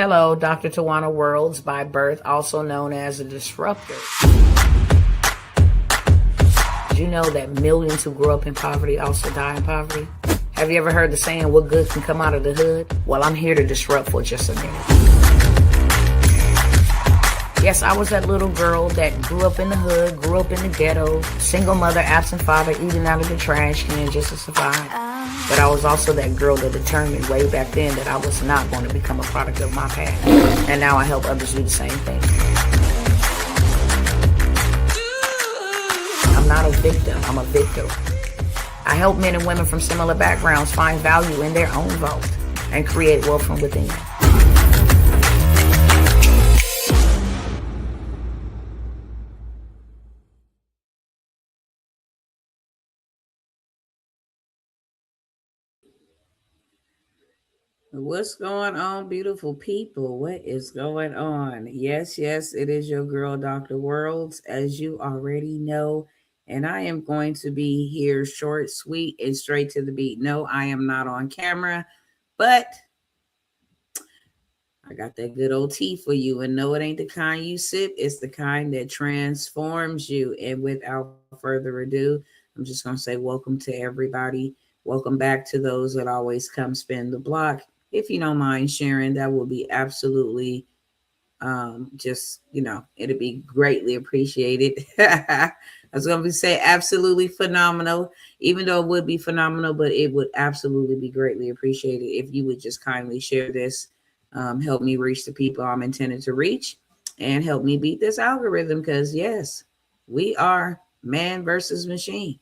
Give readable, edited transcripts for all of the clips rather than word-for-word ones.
Hello, Dr. Tawana Worlds by birth, also known as a disruptor. Did you know that millions who grew up in poverty also die in poverty? Have you ever heard the saying, what good can come out of the hood? Well, I'm here to disrupt for just a minute. Yes, I was that little girl that grew up in the hood, grew up in the ghetto, single mother, absent father, eating out of the trash can just to survive. But I was also that girl that determined way back then that I was not going to become a product of my past. And now I help others do the same thing. I'm not a victim, I'm a victor. I help men and women from similar backgrounds find value in their own vote and create wealth from within. What's going on, beautiful people? What is going on? Yes, it is your girl, Dr. Worlds, as you already know. And I am going to be here short, sweet, and straight to the beat. No, I am not on camera, but I got that good old tea for you. And no, it ain't the kind you sip. It's the kind that transforms you. And without further ado, I'm just going to say welcome to everybody. Welcome back to those that always come spin the block. If you don't mind sharing, that will be absolutely it'll be greatly appreciated. I was going to say absolutely phenomenal, even though it would be phenomenal, but it would absolutely be greatly appreciated if you would just kindly share this. Help me reach the people I'm intended to reach and help me beat this algorithm, because yes, we are man versus machine.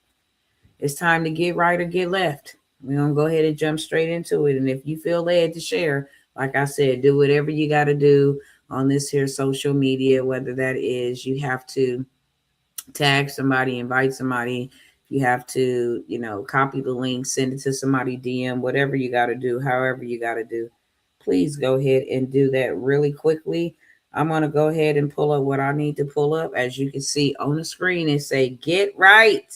It's time to get right or get left. We're going to go ahead and jump straight into it. And if you feel led to share, like I said, do whatever you got to do on this here social media, whether that is you have to tag somebody, invite somebody, you have to, copy the link, send it to somebody, DM, whatever you got to do, however you got to do. Please go ahead and do that really quickly. I'm going to go ahead and pull up what I need to pull up. As you can see on the screen, it say get right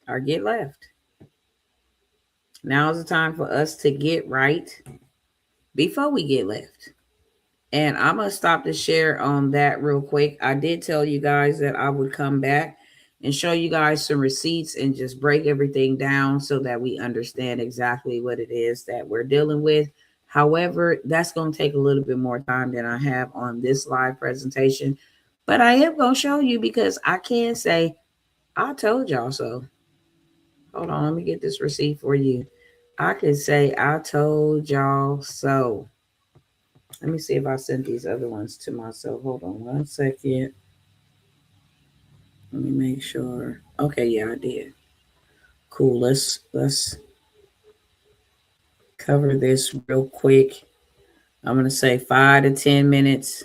or get left. Now is the time for us to get right before we get left. And I'm going to stop the share on that real quick. I did tell you guys that I would come back and show you guys some receipts and just break everything down so that we understand exactly what it is that we're dealing with. However, that's going to take a little bit more time than I have on this live presentation. But I am going to show you, because I can say, I told y'all so. Hold on, let me get this receipt for you. I can say, I told y'all so. Let me see if I sent these other ones to myself. Hold on 1 second. Let me make sure. Okay, yeah, I did. Cool. Let's cover this real quick. I'm gonna say 5 to 10 minutes,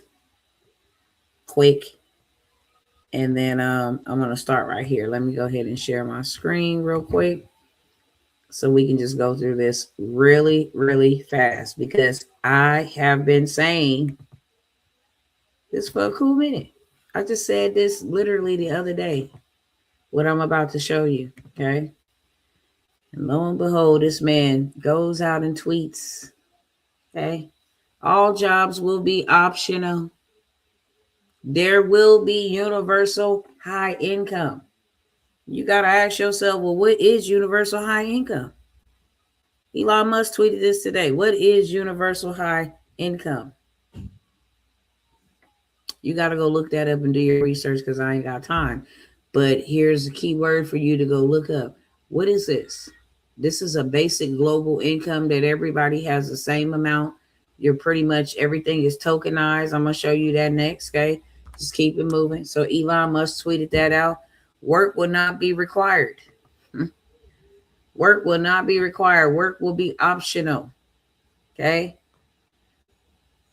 quick, and then I'm gonna start right here. Let me go ahead and share my screen real quick, so we can just go through this really, really fast, because I have been saying this for a cool minute. I just said this literally the other day, what I'm about to show you, okay? And lo and behold, this man goes out and tweets, okay? All jobs will be optional. There will be universal high income. You got to ask yourself, well, what is universal high income? Elon Musk tweeted this today. What is universal high income? You got to go look that up and do your research, because I ain't got time. But here's a key word for you to go look up. What is this? This is a basic global income that everybody has the same amount. You're pretty much, everything is tokenized. I'm going to show you that next, okay? Just keep it moving. So Elon Musk tweeted that out. Work will not be required. Work will not be required. Work will be optional, okay?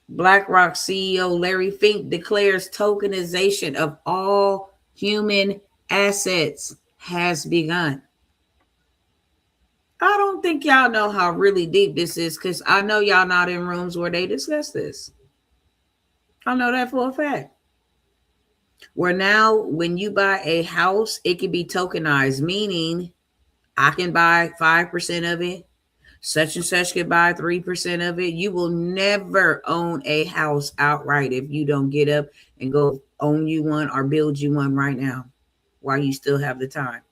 BlackRock CEO Larry Fink declares tokenization of all human assets has begun. I don't think y'all know how really deep this is, because I know y'all not in rooms where they discuss this. I know that for a fact. Where now, when you buy a house, it can be tokenized, meaning I can buy 5% of it. Such and such could buy 3% of it. You will never own a house outright if you don't get up and go own you one or build you one right now while you still have the time.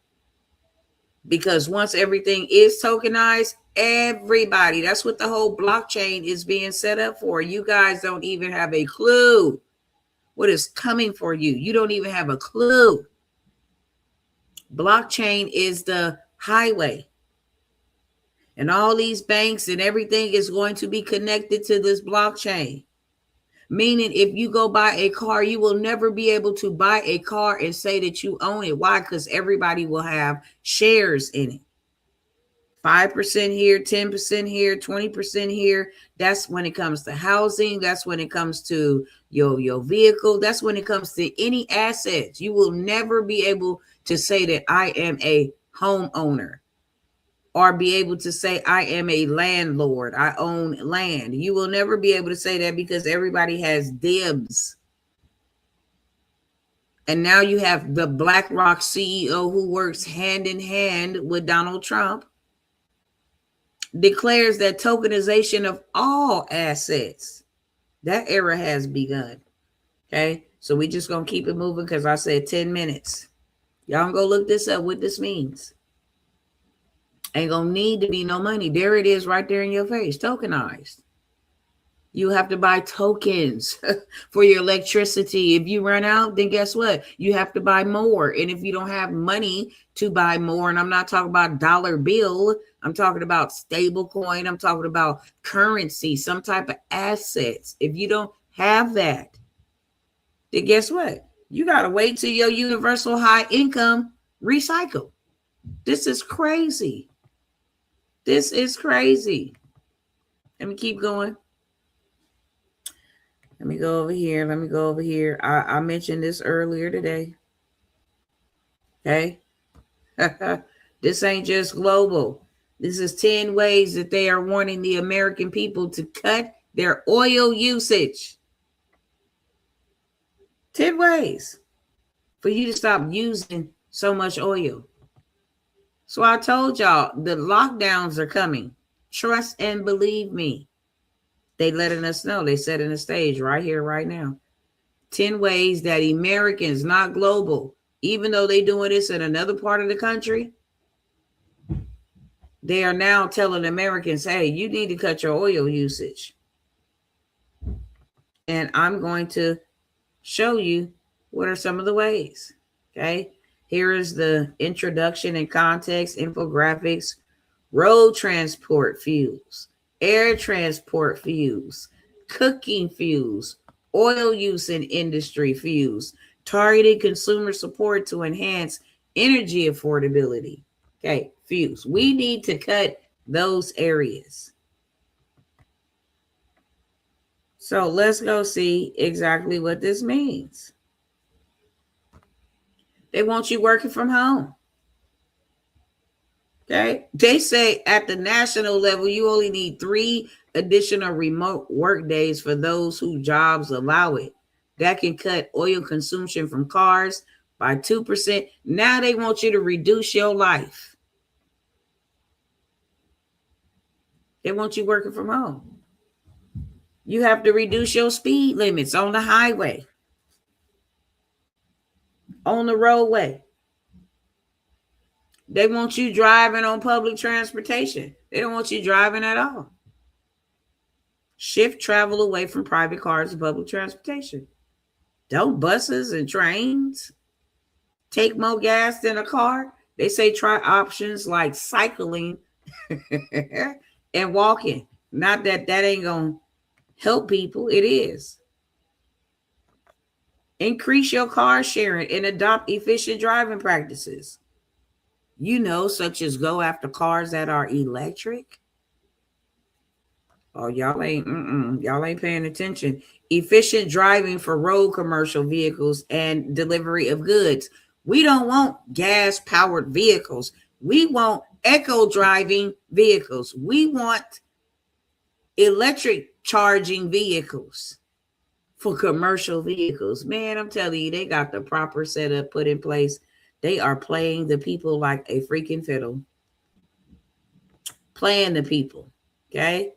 Because once everything is tokenized, everybody, that's what the whole blockchain is being set up for. You guys don't even have a clue what is coming for you. You don't even have a clue. Blockchain is the highway. And all these banks and everything is going to be connected to this blockchain. Meaning if you go buy a car, you will never be able to buy a car and say that you own it. Why? Because everybody will have shares in it. 5% here, 10% here, 20% here. That's when it comes to housing. That's when it comes to your vehicle. That's when it comes to any assets. You will never be able to say that I am a homeowner or be able to say I am a landlord. I own land. You will never be able to say that because everybody has dibs. And now you have the BlackRock CEO who works hand in hand with Donald Trump, declares that tokenization of all assets. That era has begun. Okay, so we just gonna keep it moving because I said 10 minutes. Y'all can go look this up, what this means. Ain't gonna need to be no money. There it is right there in your face, tokenized. You have to buy tokens for your electricity. If you run out, then guess what? You have to buy more. And if you don't have money to buy more, and I'm not talking about dollar bill, I'm talking about stable coin, I'm talking about currency, some type of assets. If you don't have that, then guess what? You got to wait till your universal high income recycle. This is crazy. This is crazy. Let me keep going. Let me go over here. Let me go over here. I mentioned this earlier today. Okay. This ain't just global. This is 10 ways that they are wanting the American people to cut their oil usage. 10 ways for you to stop using so much oil. So I told y'all the lockdowns are coming. Trust and believe me. They letting us know. They setting the stage right here, right now. 10 ways that Americans, not global, even though they doing this in another part of the country, they are now telling Americans, hey, you need to cut your oil usage. And I'm going to show you what are some of the ways. Okay. Here is the introduction and context, infographics, road transport fuels, air transport fuels, cooking fuels, oil use in industry fuels, targeted consumer support to enhance energy affordability. Okay, fuels. We need to cut those areas. So let's go see exactly what this means. They want you working from home. Okay. They say at the national level, you only need 3 additional remote work days for those whose jobs allow it. That can cut oil consumption from cars by 2%. Now they want you to reduce your life. They want you working from home. You have to reduce your speed limits on the highway, on the roadway. They want you driving on public transportation. They don't want you driving at all. Shift travel away from private cars and public transportation. Don't buses and trains take more gas than a car? They say try options like cycling and walking. Not that ain't going to help people. It is. Increase your car sharing and adopt efficient driving practices. Such as go after cars that are electric. Oh, y'all ain't paying attention. Efficient driving for road commercial vehicles and delivery of goods. We don't want gas-powered vehicles. We want eco-driving vehicles. We want electric charging vehicles for commercial vehicles. Man, I'm telling you, they got the proper setup put in place. They are playing the people like a freaking fiddle. playing the people. Okay.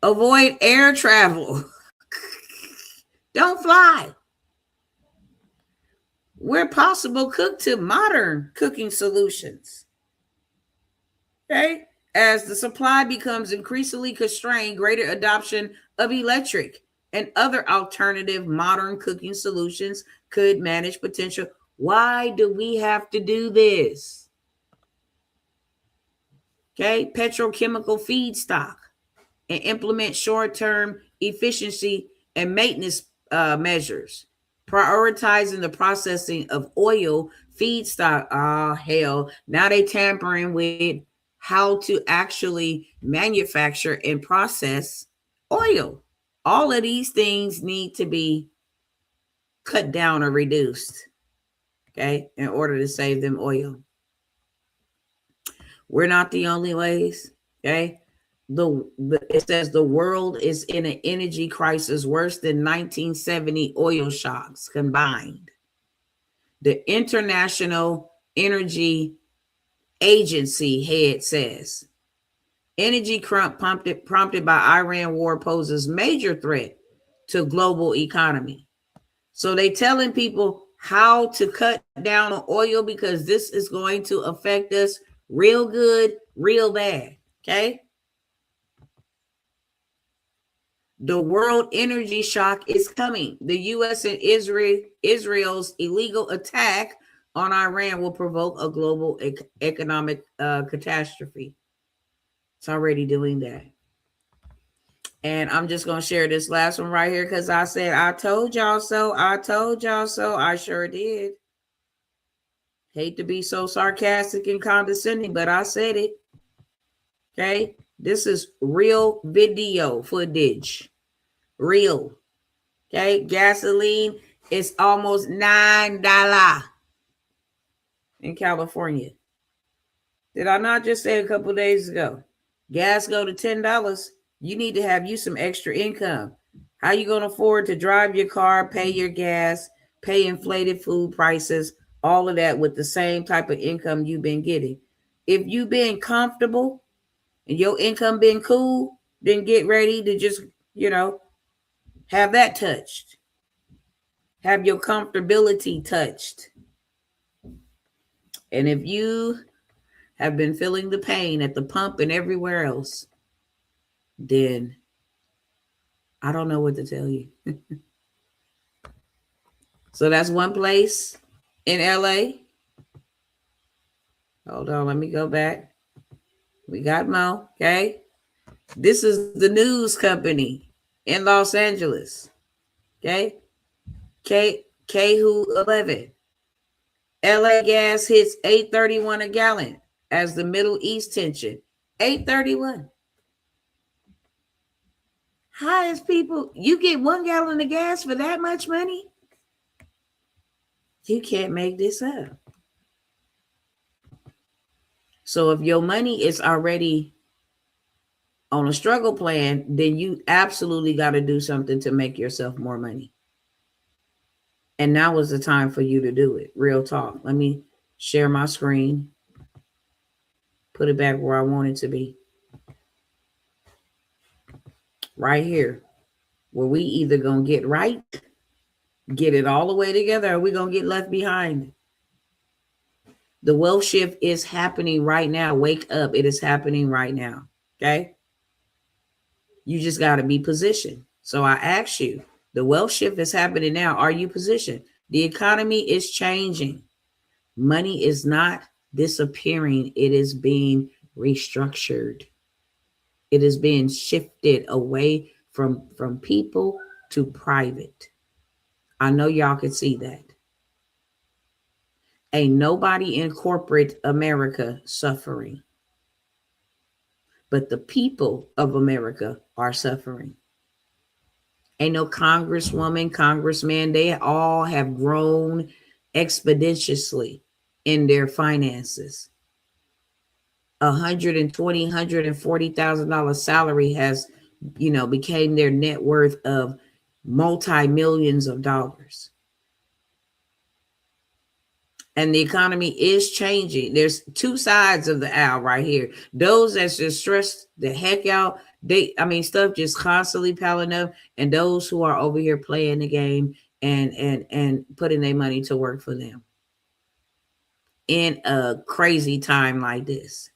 Avoid air travel. Don't fly. Where possible, cook to modern cooking solutions. Okay. As the supply becomes increasingly constrained, greater adoption of electric and other alternative modern cooking solutions could manage potential. Why do we have to do this? Okay. Petrochemical feedstock, and implement short-term efficiency and maintenance measures, prioritizing the processing of oil feedstock. Oh, hell. Now they tampering with how to actually manufacture and process oil. All of these things need to be cut down or reduced, okay, in order to save them oil. We're not the only ways, okay? It says the world is in an energy crisis worse than 1970 oil shocks combined. The International Energy Agency head says energy crunch prompted by Iran war poses major threat to global economy. So they telling people how to cut down on oil because this is going to affect us real good, real bad. Okay. The world energy shock is coming. The U.S. and Israel's illegal attack on Iran will provoke a global economic catastrophe. It's already doing that. And I'm just going to share this last one right here because I said, I told y'all so. I told y'all so. I sure did. Hate to be so sarcastic and condescending, but I said it. Okay. This is real video footage. Real. Okay. Gasoline is almost $9 in California. Did I not just say a couple days ago? Gas go to $10. You need to have you some extra income. How you going to afford to drive your car, pay your gas, pay inflated food prices, all of that with the same type of income you've been getting? If you've been comfortable and your income been cool, then get ready to just, have that touched. Have your comfortability touched. And if you have been feeling the pain at the pump and everywhere else, then I don't know what to tell you. So that's one place in LA. Hold on, let me go back. We got Mo, okay? This is the news company in Los Angeles, okay? KHU 11. LA gas hits $8.31 a gallon as the Middle East tension. $8.31. Highest people, you get 1 gallon of gas for that much money? You can't make this up. So if your money is already on a struggle plan, then you absolutely got to do something to make yourself more money. And now is the time for you to do it. Real talk. Let me share my screen. Put it back where I want it to be. Right here. Where we either going to get right, get it all the way together, or we going to get left behind. The wealth shift is happening right now. Wake up. It is happening right now. Okay. You just got to be positioned. So I ask you, the wealth shift is happening now. Are you positioned? The economy is changing. Money is not disappearing. It is being restructured. It is being shifted away from people to private. I know y'all can see that. Ain't nobody in corporate America suffering. But the people of America are suffering. Ain't no congresswoman, congressman. They all have grown expeditiously in their finances. $120,000, $140,000 salary has, became their net worth of multi-millions of dollars. And the economy is changing. There's two sides of the aisle right here. Those that's just stressed the heck out. Stuff just constantly piling up, and those who are over here playing the game and putting their money to work for them in a crazy time like this.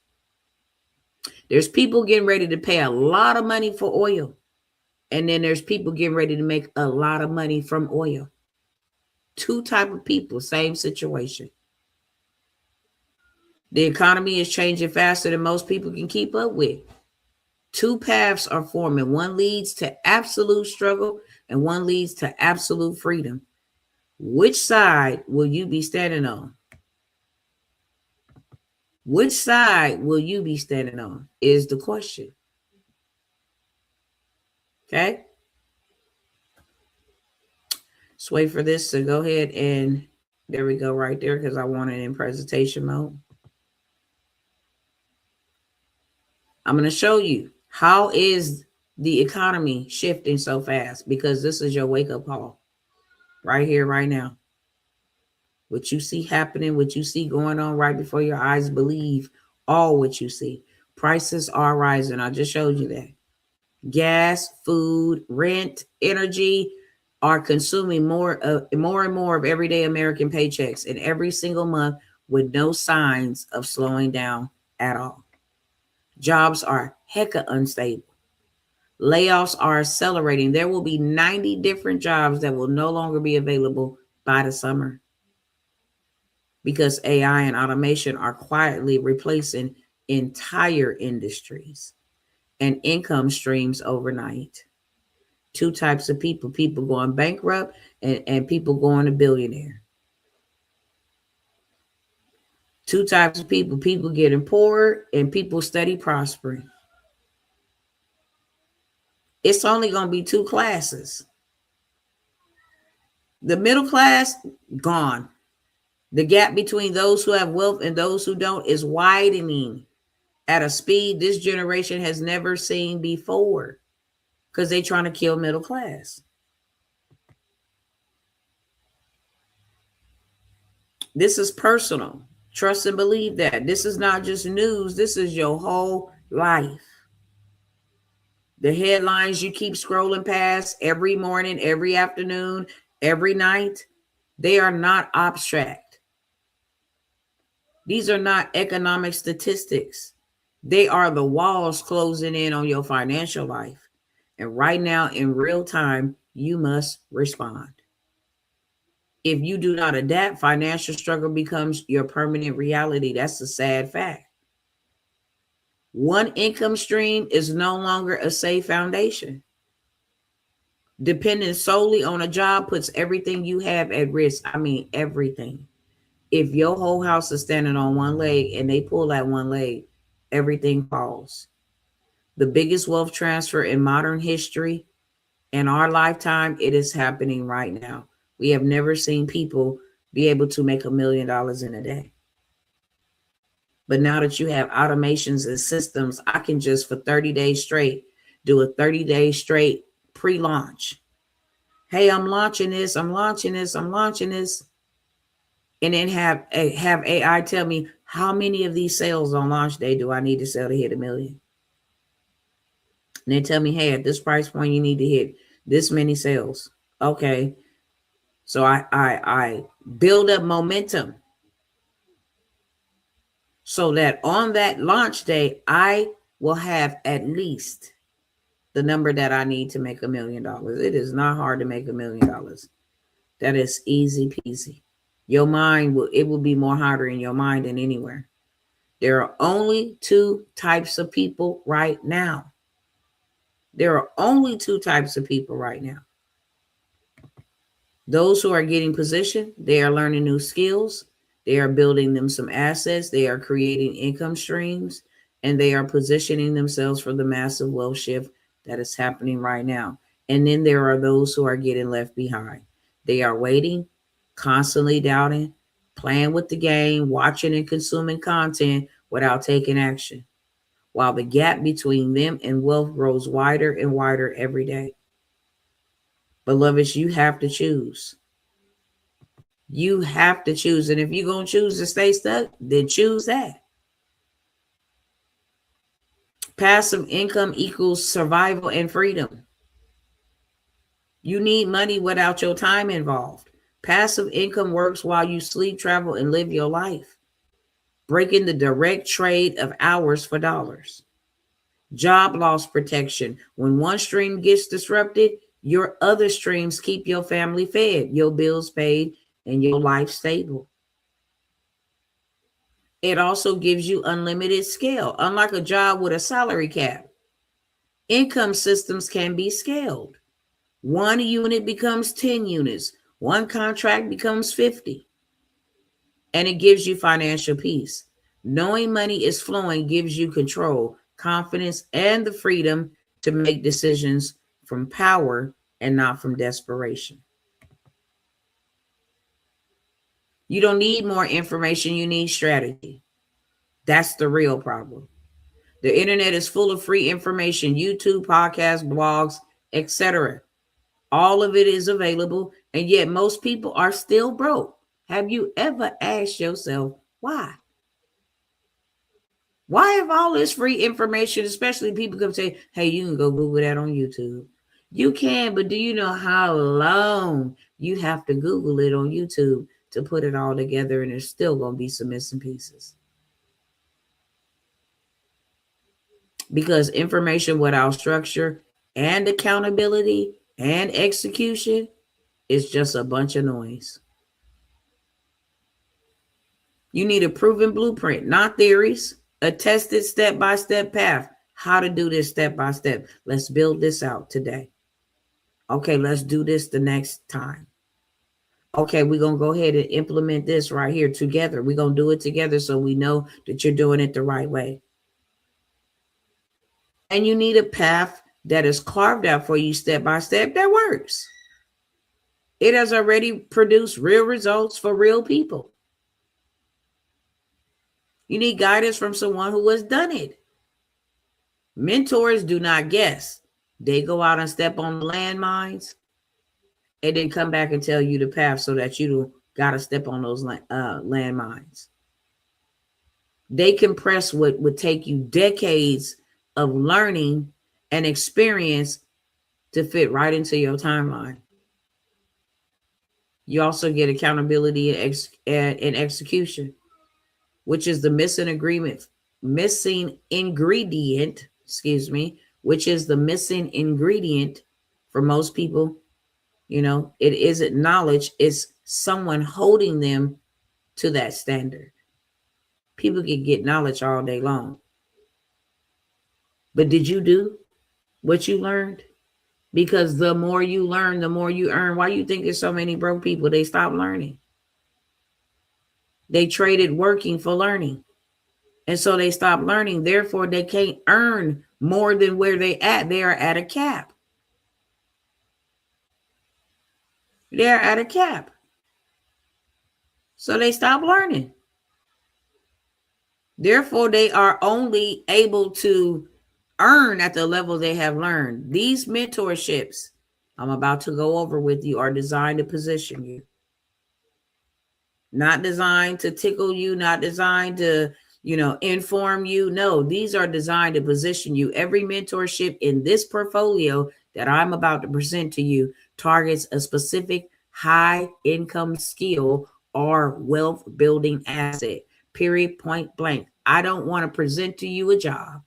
There's people getting ready to pay a lot of money for oil, and then there's people getting ready to make a lot of money from oil. Two type of people, same situation. The economy is changing faster than most people can keep up with. Two paths are forming. One leads to absolute struggle and one leads to absolute freedom. Which side will you be standing on? Which side will you be standing on is the question. Okay? Let's wait for this to go ahead and there we go right there because I want it in presentation mode. I'm going to show you how is the economy shifting so fast, because this is your wake-up call right here, right now. What you see happening, what you see going on right before your eyes, believe all what you see. Prices are rising. I just showed you that. Gas, food, rent, energy are consuming more and more of everyday American paychecks in every single month with no signs of slowing down at all. Jobs are hecka unstable. Layoffs are accelerating. There will be 90 different jobs that will no longer be available by the summer because AI and automation are quietly replacing entire industries and income streams overnight. Two types of people going bankrupt and people going to billionaire. Two types of people getting poorer and people steady prospering. It's only going to be two classes. The middle class, gone. The gap between those who have wealth and those who don't is widening at a speed this generation has never seen before because they're trying to kill middle class. This is personal. Trust and believe that. This is not just news. This is your whole life. The headlines you keep scrolling past every morning, every afternoon, every night, they are not abstract. These are not economic statistics. They are the walls closing in on your financial life. And right now, in real time, you must respond. If you do not adapt, financial struggle becomes your permanent reality. That's a sad fact. One income stream is no longer a safe foundation. Depending solely on a job puts everything you have at risk. I mean, everything. If your whole house is standing on one leg and they pull that one leg, everything falls. The biggest wealth transfer in modern history in our lifetime, it is happening right now. We have never seen people be able to make $1 million in a day. But now that you have automations and systems, I can just for 30 days straight do a 30-day straight pre-launch. Hey, I'm launching this. And then have AI tell me how many of these sales on launch day do I need to sell to hit $1 million. And they tell me, hey, at this price point, you need to hit this many sales. Okay. So I build up momentum so that on that launch day, I will have at least the number that I need to make $1 million. It is not hard to make $1 million. That is easy peasy. Your mind will be more harder in your mind than anywhere. There are only two types of people right now. There are only two types of people right now. Those who are getting positioned, they are learning new skills. They are building them some assets. They are creating income streams, and they are positioning themselves for the massive wealth shift that is happening right now. And then there are those who are getting left behind. They are waiting, constantly doubting, playing with the game, watching and consuming content without taking action, while the gap between them and wealth grows wider and wider every day. Beloveds, you have to choose. You have to choose. And if you're going to choose to stay stuck, then choose that. Passive income equals survival and freedom. You need money without your time involved. Passive income works while you sleep, travel, and live your life, breaking the direct trade of hours for dollars. Job loss protection. When one stream gets disrupted, your other streams keep your family fed, your bills paid, and your life stable. It also gives you unlimited scale. Unlike a job with a salary cap, income systems can be scaled. One unit becomes 10 units. One contract becomes 50. And it gives you financial peace. Knowing money is flowing gives you control, confidence, and the freedom to make decisions from power and not from desperation. You don't need more information, you need strategy. That's the real problem. The internet is full of free information, YouTube, podcasts, blogs, etc. All of it is available, and yet most people are still broke. Have you ever asked yourself why? Why have all this free information, especially people can say, hey, you can go Google that on YouTube. You can, but do you know how long you have to Google it on YouTube to put it all together, and there's still going to be some missing pieces? Because information without structure and accountability and execution is just a bunch of noise. You need a proven blueprint, not theories, a tested step-by-step path. How to do this step by step. Let's build this out today. Okay, let's do this the next time. Okay, we're going to go ahead and implement this right here together. We're going to do it together so we know that you're doing it the right way. And you need a path that is carved out for you step by step that works. It has already produced real results for real people. You need guidance from someone who has done it. Mentors do not guess. They go out and step on the landmines and then come back and tell you the path so that you don't got to step on those landmines. They compress what would take you decades of learning and experience to fit right into your timeline. You also get accountability and execution, which is the missing ingredient, which is the missing ingredient for most people. You know, it isn't knowledge, it's someone holding them to that standard. People can get knowledge all day long. But did you do what you learned? Because the more you learn, the more you earn. Why you think there's so many broke people? They stopped learning. They traded working for learning. And so they stopped learning. Therefore, they can't earn more than where they at. They are at a cap. They're at a cap. So they stop learning. Therefore, they are only able to earn at the level they have learned. These mentorships I'm about to go over with you are designed to position you. Not designed to tickle you, not designed to, inform you. No, these are designed to position you. Every mentorship in this portfolio that I'm about to present to you targets a specific high income skill or wealth building asset. Period, point blank. I don't want to present to you a job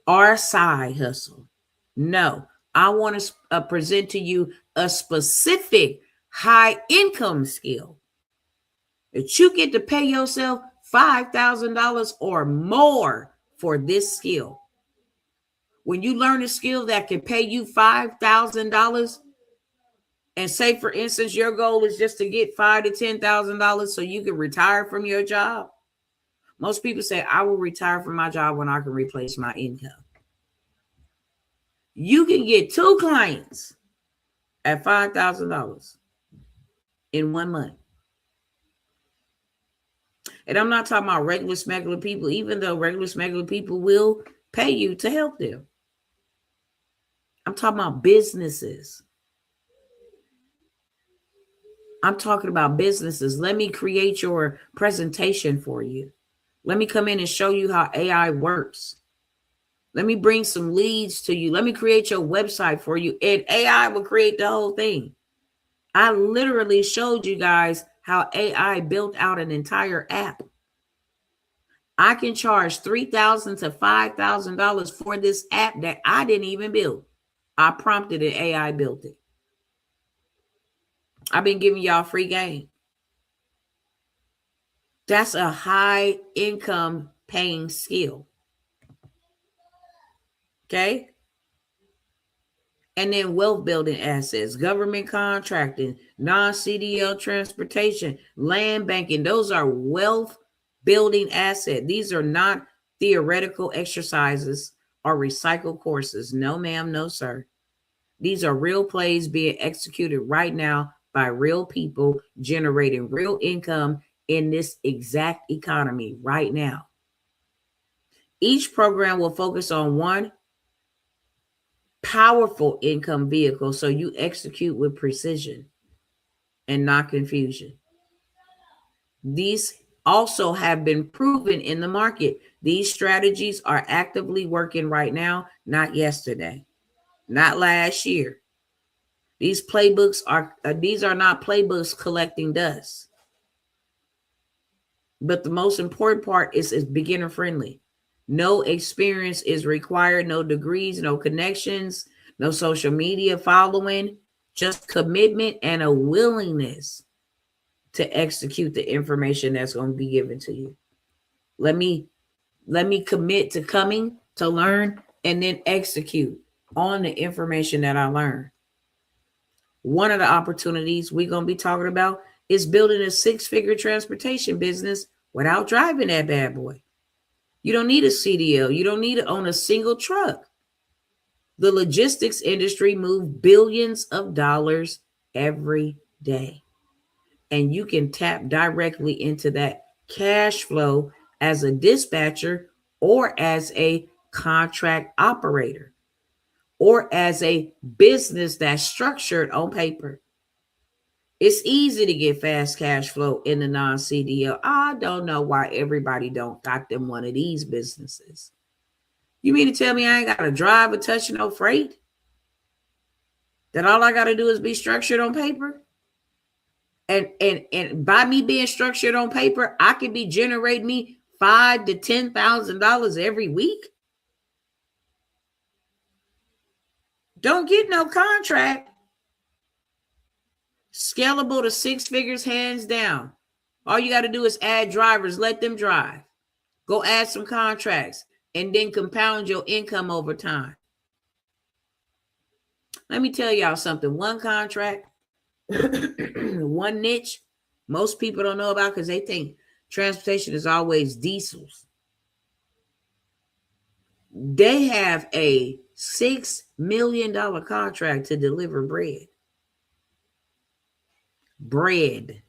or a side hustle. No, I want to present to you a specific high income skill that you get to pay yourself $5,000 or more for this skill. When you learn a skill that can pay you $5,000, and say, for instance, your goal is just to get $5,000 to $10,000 so you can retire from your job. Most people say, I will retire from my job when I can replace my income. You can get 2 clients at $5,000 in 1 month. And I'm not talking about regular smuggler people, even though regular smuggler people will pay you to help them. I'm talking about businesses. I'm talking about businesses. Let me create your presentation for you. Let me come in and show you how AI works. Let me bring some leads to you. Let me create your website for you. And AI will create the whole thing. I literally showed you guys how AI built out an entire app. I can charge $3,000 to $5,000 for this app that I didn't even build. I prompted it, AI built it. I've been giving y'all free game. That's a high income paying skill. Okay. And then wealth building assets, government contracting, non-CDL transportation, land banking. Those are wealth building assets. These are not theoretical exercises or recycled courses. No, ma'am, no, sir. These are real plays being executed right now by real people generating real income in this exact economy right now. Each program will focus on one powerful income vehicle so you execute with precision and not confusion. These also have been proven in the market. These strategies are actively working right now, not yesterday, not last year. These playbooks are these are not playbooks collecting dust. But the most important part is beginner friendly. No experience is required, no degrees, no connections, no social media following, just commitment and a willingness to execute the information that's going to be given to you. Let me commit to coming to learn and then execute on the information that I learned. One of the opportunities we're going to be talking about is building a 6-figure transportation business without driving that bad boy. You don't need a CDL. You don't need to own a single truck. The logistics industry moves billions of dollars every day. And you can tap directly into that cash flow as a dispatcher or as a contract operator or as a business that's structured on paper. It's easy to get fast cash flow in the non-CDL. I don't know why everybody don't got them one of these businesses. You mean to tell me I ain't got to drive or touch no freight? That all I got to do is be structured on paper? And by me being structured on paper, I could be generating me $5,000 to $10,000 every week. Don't get no contract. Scalable to 6 figures, hands down. All you got to do is add drivers, let them drive. Go add some contracts and then compound your income over time. Let me tell y'all something. One contract, one niche, most people don't know about because they think transportation is always diesels. They have a $6 million contract to deliver bread. Bread.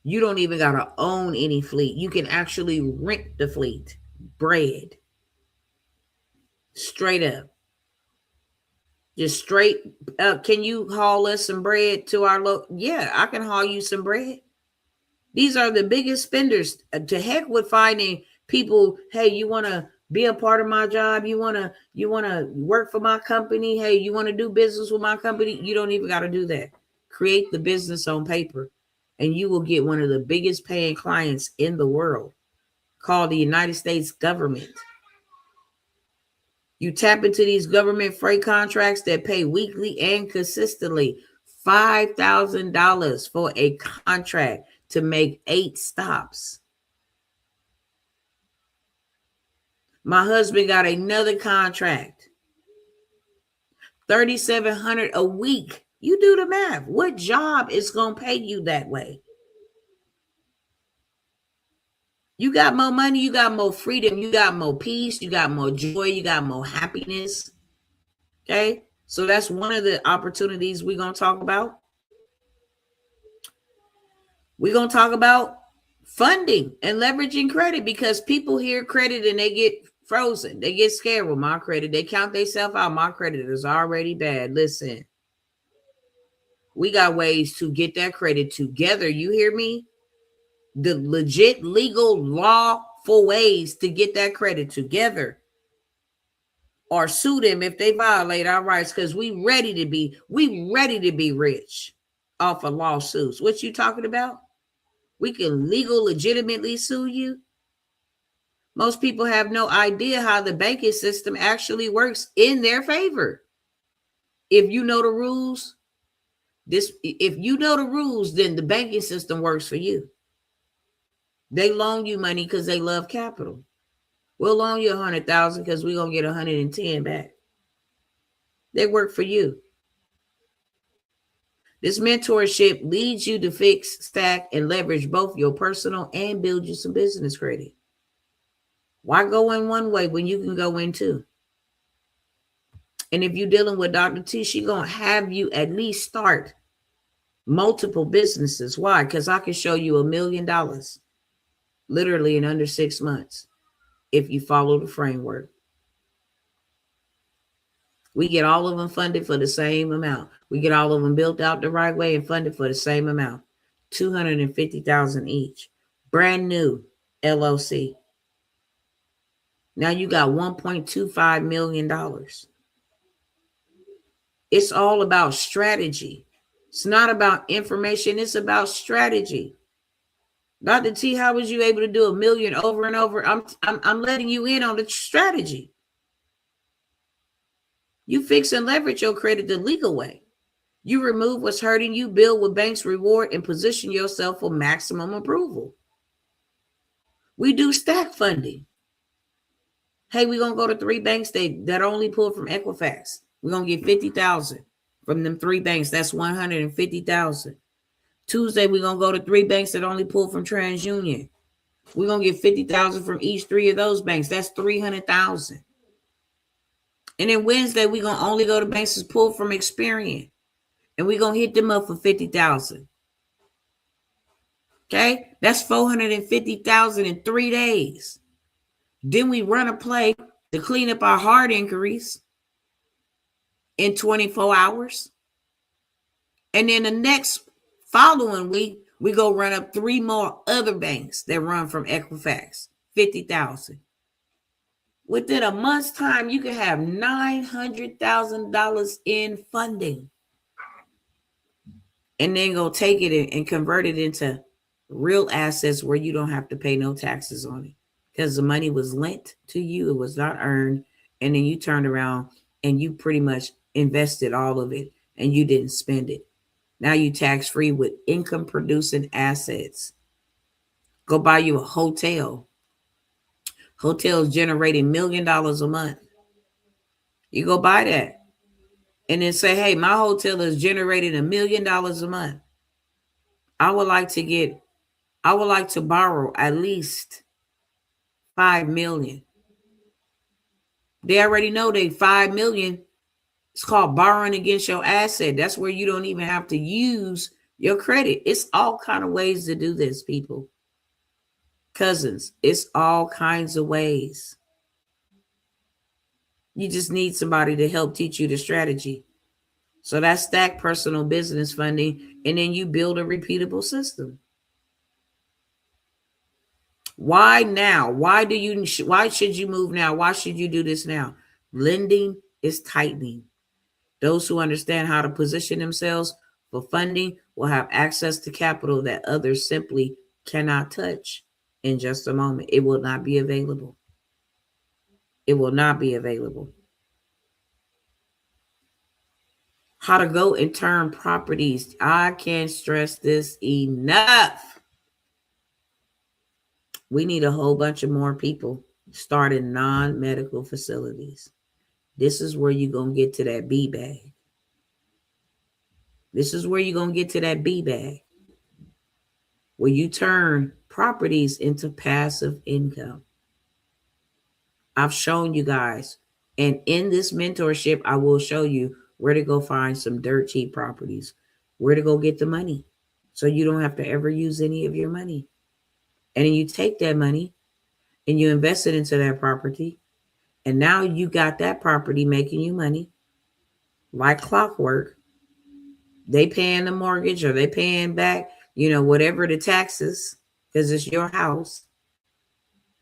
You don't even got to own any fleet. You can actually rent the fleet. Bread. Straight up. Just straight up. Can you haul us some bread to our local? Yeah, I can haul you some bread. These are the biggest spenders. To heck with finding people. Hey, you want to be a part of my job? You want to work for my company? Hey, you want to do business with my company? You don't even got to do that. Create the business on paper, and you will get one of the biggest paying clients in the world, called the United States government. You tap into these government freight contracts that pay weekly and consistently. $5,000 for a contract to make 8 stops. My husband got another contract. $3,700 a week. You do the math. What job is going to pay you that way? You got more money, you got more freedom, you got more peace, you got more joy, you got more happiness. Okay? So that's one of the opportunities we're going to talk about. We're going to talk about funding and leveraging credit, because people hear credit and they get frozen. They get scared with my credit. They count themselves out. My credit is already bad. Listen, We got ways to get that credit together. You hear me? The legit, legal, lawful ways to get that credit together, or sue them if they violate our rights, because we ready to be rich off of lawsuits. What you talking about? We can legitimately sue you. Most people have no idea how the banking system actually works in their favor. If you know the rules, if you know the rules, then the banking system works for you. They loan you money because they love capital. We'll loan you 100,000 because we're gonna get 110 back. They work for you. This mentorship leads you to fix, stack, and leverage both your personal and build you some business credit. Why go in one way when you can go in two? And if you're dealing with Dr. T, she's going to have you at least start multiple businesses. Why? Because I can show you $1 million literally in under 6 months if you follow the framework. We get all of them funded for the same amount. We get all of them built out the right way and funded for the same amount. $250,000 each. Brand new LLC. Now you got $1.25 million. It's all about strategy. It's not about information. It's about strategy. Dr. T, how was you able to do $1 million over and over? I'm letting you in on the strategy. You fix and leverage your credit the legal way. You remove what's hurting you, build what banks reward, and position yourself for maximum approval. We do stack funding. Hey, we're going to go to 3 banks that only pull from Equifax. We're going to get 50,000 from them 3 banks. That's 150,000. Tuesday, we're going to go to 3 banks that only pull from TransUnion. We're going to get 50,000 from each 3 of those banks. That's 300,000. And then Wednesday, we're going to only go to banks that pull from Experian. And we're going to hit them up for 50,000. Okay? That's 450,000 in 3 days. Then we run a play to clean up our hard inquiries in 24 hours. And then the next following week, we go run up 3 more other banks that run from Equifax, 50,000. Within a month's time, you can have $900,000 in funding. And then go take it and convert it into real assets where you don't have to pay no taxes on it. Because the money was lent to you. It was not earned. And then you turned around and you pretty much invested all of it and you didn't spend it. Now you tax-free with income-producing assets. Go buy you a hotel. Hotels generating $1 million a month. You go buy that. And then say, hey, my hotel is generating $1 million a month. I would like to borrow at least $5 million. They already know they $5 million. It's called borrowing against your asset. That's where you don't even have to use your credit. It's all kind of ways to do this, people. Cousins, it's all kinds of ways. You just need somebody to help teach you the strategy. So that's stack personal business funding, and then you build a repeatable system. Why now? Why should you move now? Why should you do this now? Lending is tightening. Those who understand how to position themselves for funding will have access to capital that others simply cannot touch. In just a moment, it will not be available. It will not be available. How to go and turn properties. I can't stress this enough. We need a whole bunch of more people starting non-medical facilities. This is where you're going to get to that B bag. This is where you're going to get to that B bag, where you turn properties into passive income. I've shown you guys, and in this mentorship, I will show you where to go find some dirt cheap properties, where to go get the money, so you don't have to ever use any of your money. And then you take that money and you invest it into that property, and now you got that property making you money like clockwork. They paying the mortgage or they paying back, whatever the taxes, because it's your house.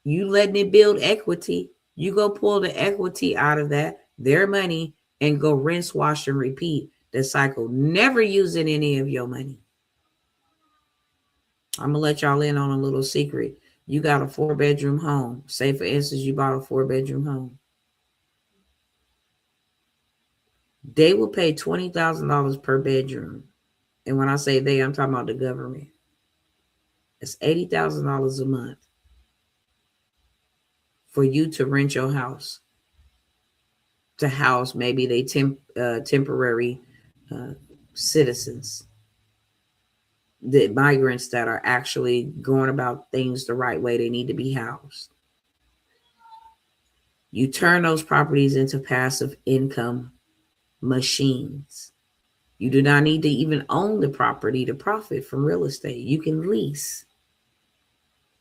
You letting it build equity. You go pull the equity out of that, their money, and go rinse, wash, and repeat the cycle. Never using any of your money. I'm going to let y'all in on a little secret. You got a 4-bedroom home. Say, for instance, you bought a 4-bedroom home. They will pay $20,000 per bedroom. And when I say they, I'm talking about the government. It's $80,000 a month for you to rent your house, to house maybe they temporary citizens, the migrants that are actually going about things the right way. They need to be housed. You turn those properties into passive income machines. You do not need to even own the property to profit from real estate. You can lease.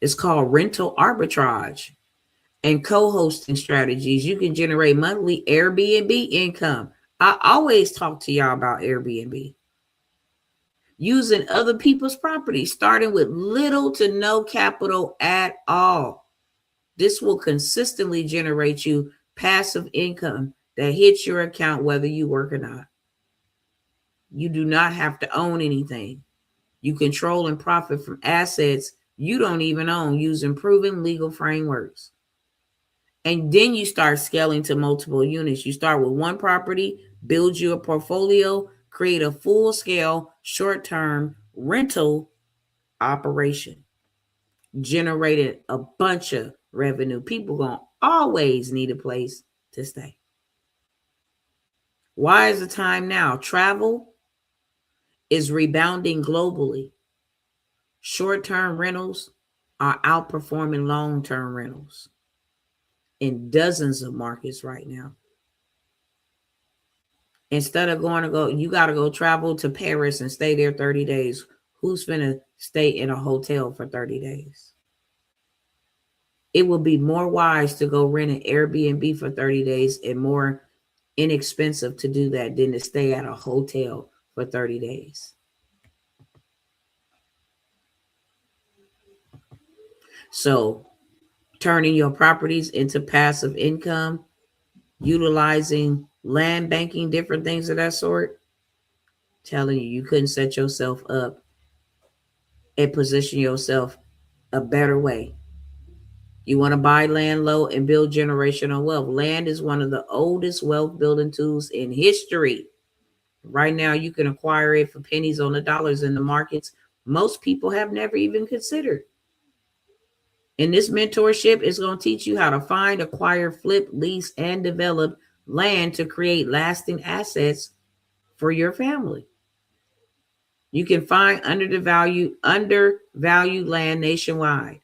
It's called rental arbitrage and co-hosting strategies. You can generate monthly Airbnb income. I always talk to y'all about Airbnb. Using other people's property, starting with little to no capital at all. This will consistently generate you passive income that hits your account whether you work or not. You do not have to own anything. You control and profit from assets you don't even own using proven legal frameworks. And then you start scaling to multiple units. You start with one property, build you a portfolio, create a full-scale, short-term rental operation, generating a bunch of revenue. People gonna always need a place to stay. Why is the time now? Travel is rebounding globally. Short-term rentals are outperforming long-term rentals in dozens of markets right now. Instead of you got to go travel to Paris and stay there 30 days. Who's finna stay in a hotel for 30 days? It would be more wise to go rent an Airbnb for 30 days and more inexpensive to do that than to stay at a hotel for 30 days. So turning your properties into passive income, utilizing land banking, different things of that sort, telling you couldn't set yourself up and position yourself a better way. You want to buy land low and build generational wealth. Land is one of the oldest wealth building tools in history. Right now, you can acquire it for pennies on the dollars in the markets most people have never even considered. And this mentorship is going to teach you how to find, acquire, flip, lease, and develop land to create lasting assets for your family. You can find undervalued land nationwide.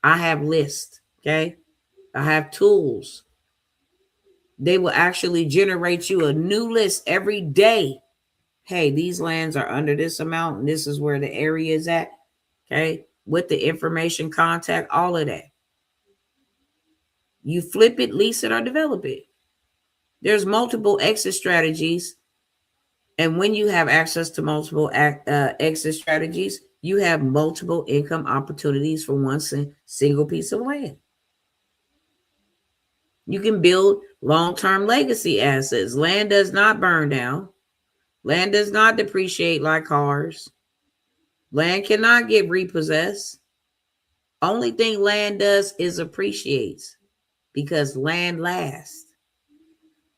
I have lists, okay? I have tools. They will actually generate you a new list every day. Hey, these lands are under this amount, and this is where the area is at, okay? With the information, contact, all of that. You flip it, lease it, or develop it. There's multiple exit strategies. And when you have access to multiple exit strategies, you have multiple income opportunities for one single piece of land. You can build long-term legacy assets. Land does not burn down. Land does not depreciate like cars. Land cannot get repossessed. Only thing land does is appreciates because land lasts.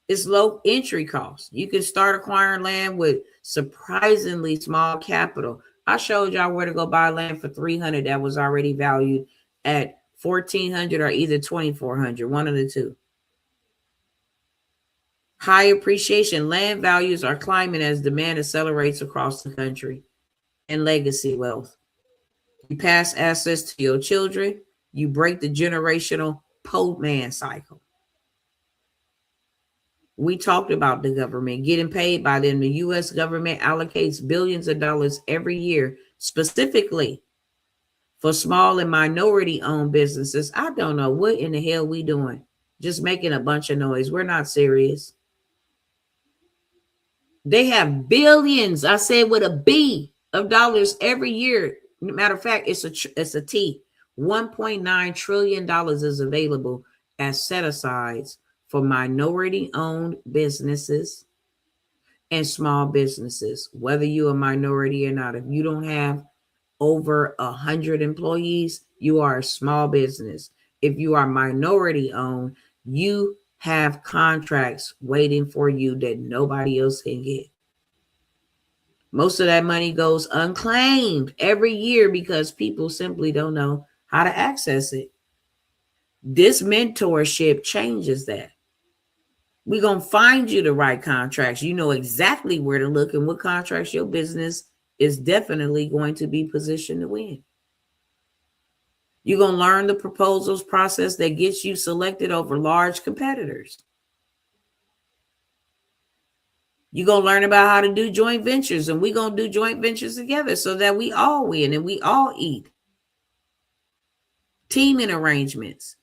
It's low entry cost. You can start acquiring land with surprisingly small capital. I showed y'all where to go buy land for $300 that was already valued at $1,400 or either $2,400, one of the two. High appreciation. Land values are climbing as demand accelerates across the country. And legacy wealth. You pass assets to your children. You break the generational postman cycle. We talked about the government getting paid by them. The U.S. government allocates billions of dollars every year, specifically for small and minority-owned businesses. I don't know what in the hell we doing. Just making a bunch of noise. We're not serious. They have billions, I said with a B, of dollars every year. Matter of fact, it's a T. $1.9 trillion is available as set asides for minority owned businesses and small businesses, whether you're a minority or not. If you don't have over 100 employees, you are a small business. If you are minority owned, you have contracts waiting for you that nobody else can get. Most of that money goes unclaimed every year because people simply don't know how to access it. This mentorship changes that. We're going to find you the right contracts. You know exactly where to look and what contracts your business is definitely going to be positioned to win. You're going to learn the proposals process that gets you selected over large competitors. You're going to learn about how to do joint ventures, and we're going to do joint ventures together so that we all win and we all eat. Teaming arrangements.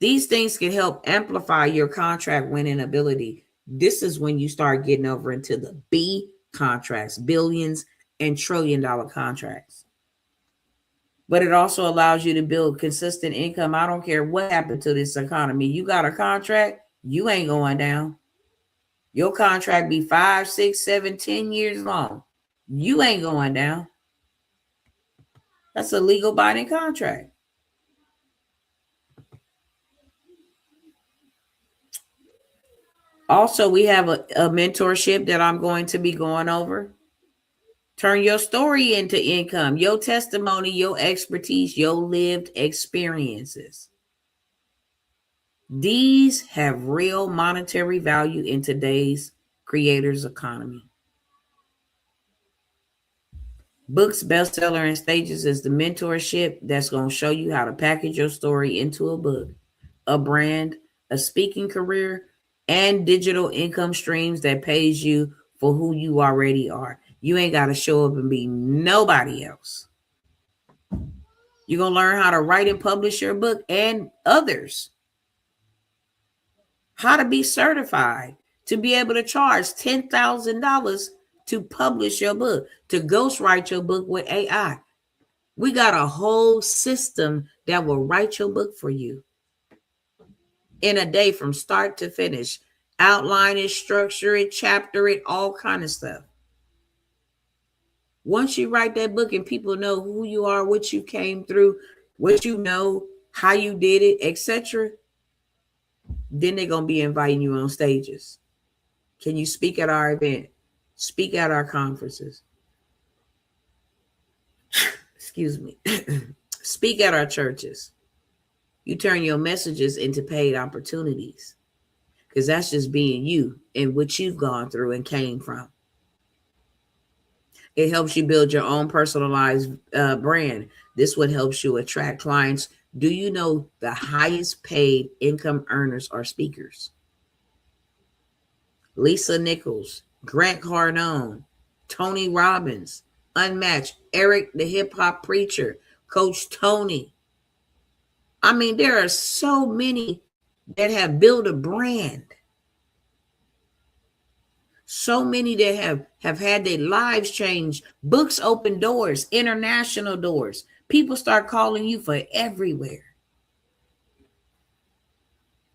These things can help amplify your contract winning ability. This is when you start getting over into the B contracts, billions and trillion-dollar contracts. But it also allows you to build consistent income. I don't care what happened to this economy. You got a contract, you ain't going down. Your contract be 5, 6, 7, 10 years long. You ain't going down. That's a legal binding contract. Also, we have a mentorship that I'm going to be going over. Turn your story into income, your testimony, your expertise, your lived experiences. These have real monetary value in today's creators economy. Books, bestseller, and stages is the mentorship that's going to show you how to package your story into a book, a brand, a speaking career, and digital income streams that pays you for who you already are. You ain't got to show up and be nobody else. You're going to learn how to write and publish your book and others. How to be certified, to be able to charge $10,000 to publish your book, to ghostwrite your book with AI. We got a whole system that will write your book for you in a day from start to finish. Outline it, structure it, chapter it, all kind of stuff. Once you write that book and people know who you are, what you came through, what you know, how you did it, etc., then they're going to be inviting you on stages. Can you speak at our event? Speak at our conferences. Excuse me. Speak at our churches. You turn your messages into paid opportunities, because that's just being you and what you've gone through and came from. It helps you build your own personalized brand. This what helps you attract clients. Do you know the highest paid income earners are speakers? Lisa Nichols, Grant Cardone, Tony Robbins, Unmatched, Eric the Hip Hop Preacher, Coach Tony. I mean, there are so many that have built a brand. So many that have had their lives changed. Books open doors, international doors. People start calling you for everywhere.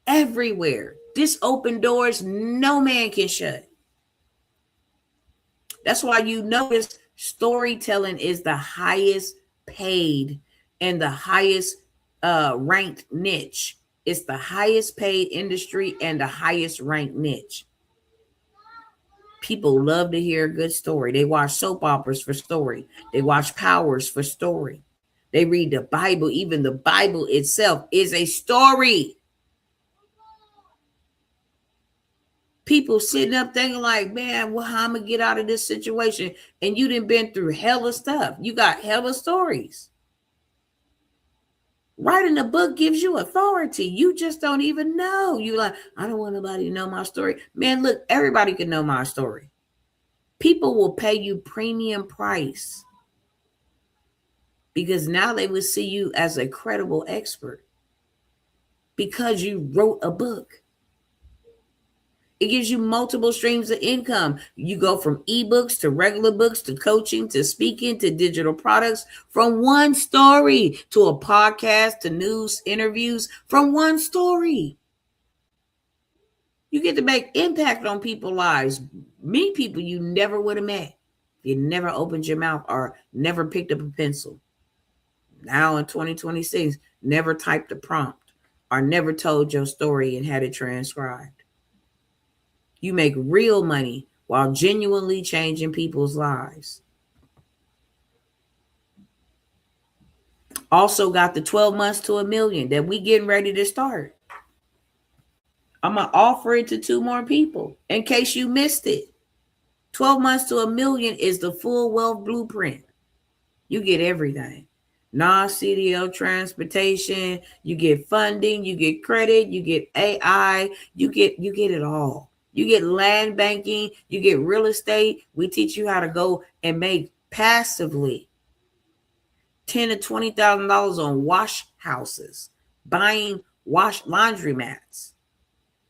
Everywhere. This open doors no man can shut. That's why you notice storytelling is the highest paid and the highest ranked niche. It's the highest paid industry and the highest ranked niche. People love to hear a good story. They watch soap operas for story. They watch Powers for story. They read the Bible. Even the Bible itself is a story. People sitting up thinking like, man, well, how I'm going to get out of this situation? And you done been through hella stuff. You got hella stories. Writing a book gives you authority. You just don't even know. You like, I don't want nobody to know my story. Man, look, everybody can know my story. People will pay you premium price because now they will see you as a credible expert because you wrote a book. It gives you multiple streams of income. You go from ebooks to regular books to coaching to speaking to digital products, from one story to a podcast to news interviews, from one story. You get to make impact on people's lives. Meet people you never would have met if you never opened your mouth or never picked up a pencil. Now in 2026, never typed a prompt or never told your story and had it transcribed. You make real money while genuinely changing people's lives. Also got the 12 months to $1 million that we getting ready to start. I'm going to offer it to 2 more people in case you missed it. 12 months to $1 million is the full wealth blueprint. You get everything. Non-CDL transportation, you get funding, you get credit, you get AI, you get it all. You get land banking, you get real estate. We teach you how to go and make passively $10,000 to $20,000 on wash houses, buying wash laundromats.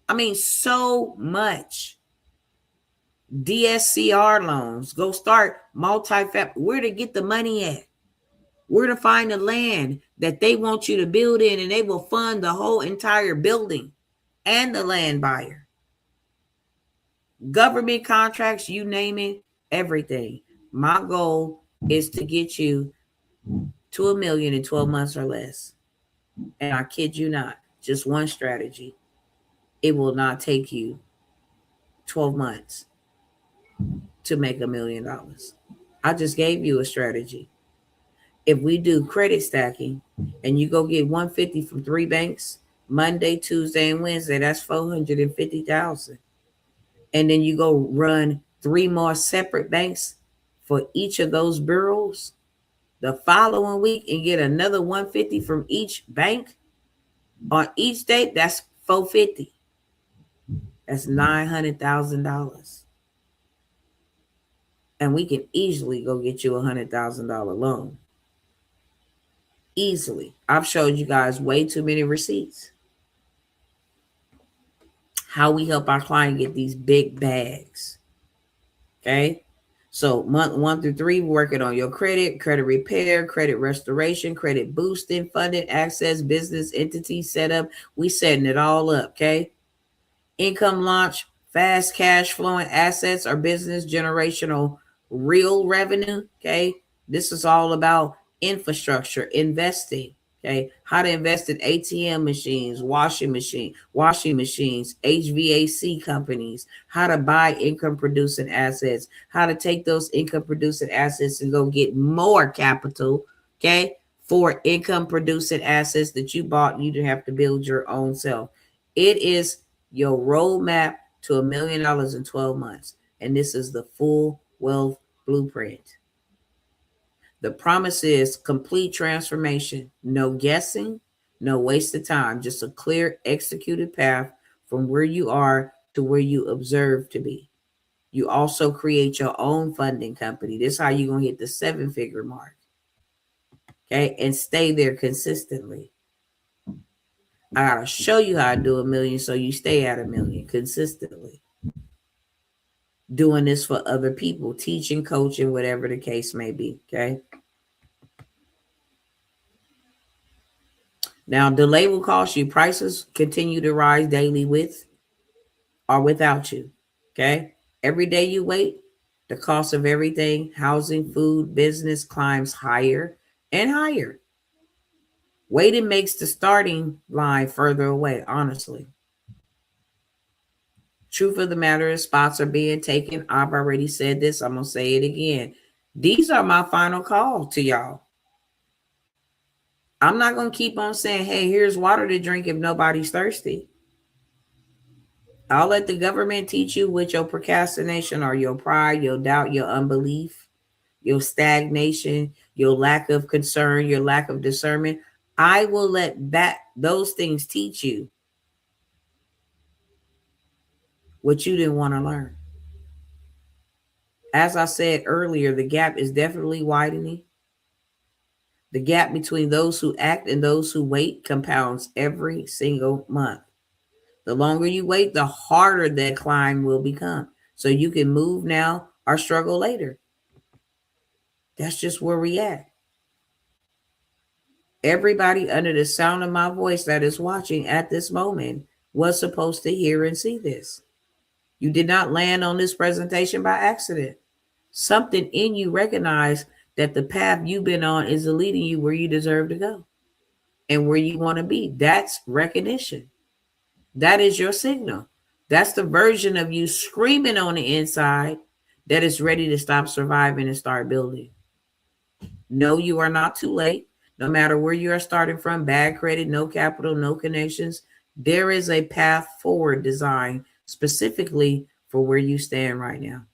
I mean, so much. DSCR loans. Go start multi-family. Where to get the money at? Where to find the land that they want you to build in, and they will fund the whole entire building and the land buyer. Government contracts, you name it, everything. My goal is to get you to $1 million in 12 months or less. And I kid you not, just one strategy. It will not take you 12 months to make $1 million. I just gave you a strategy. If we do credit stacking and you go get 150 from 3 banks, Monday, Tuesday, and Wednesday, that's 450,000. And then you go run 3 more separate banks for each of those bureaus the following week and get another 150 from each bank on each date, that's 450. That's $900,000. And we can easily go get you $100,000 loan. Easily. I've showed you guys way too many receipts. How we help our client get these big bags. Okay. So month 1 through 3, working on your credit repair, credit restoration, credit boosting, funding, access, business entity setup. We setting it all up. Okay. Income launch, fast cash flowing assets or business generational real revenue. Okay. This is all about infrastructure, investing. Okay. How to invest in ATM machines, washing machines, HVAC companies, how to buy income producing assets, how to take those income producing assets and go get more capital. Okay. For income producing assets that you bought, you didn't have to build your own self. It is your roadmap to $1 million in 12 months. And this is the full wealth blueprint. The promise is complete transformation. No guessing, no waste of time. Just a clear executed path from where you are to where you observe to be. You also create your own funding company. This is how you're going to hit the 7-figure mark. Okay. And stay there consistently. I got to show you how to do $1 million so you stay at $1 million consistently. Doing this for other people, teaching, coaching, whatever the case may be. Okay. Now, delay will cost you. Prices continue to rise daily with or without you. Okay. Every day you wait, the cost of everything, housing, food, business climbs higher and higher. Waiting makes the starting line further away, honestly. Truth of the matter is spots are being taken. I've already said this. I'm going to say it again. These are my final call to y'all. I'm not going to keep on saying, hey, here's water to drink if nobody's thirsty. I'll let the government teach you with your procrastination or your pride, your doubt, your unbelief, your stagnation, your lack of concern, your lack of discernment. I will let those things teach you what you didn't want to learn. As I said earlier, the gap is definitely widening. The gap between those who act and those who wait compounds every single month. The longer you wait, the harder that climb will become. So you can move now or struggle later. That's just where we at. Everybody under the sound of my voice that is watching at this moment was supposed to hear and see this. You did not land on this presentation by accident. Something in you recognized that the path you've been on is leading you where you deserve to go and where you want to be. That's recognition. That is your signal. That's the version of you screaming on the inside that is ready to stop surviving and start building. No, you are not too late. No matter where you are starting from, bad credit, no capital, no connections, there is a path forward designed specifically for where you stand right now.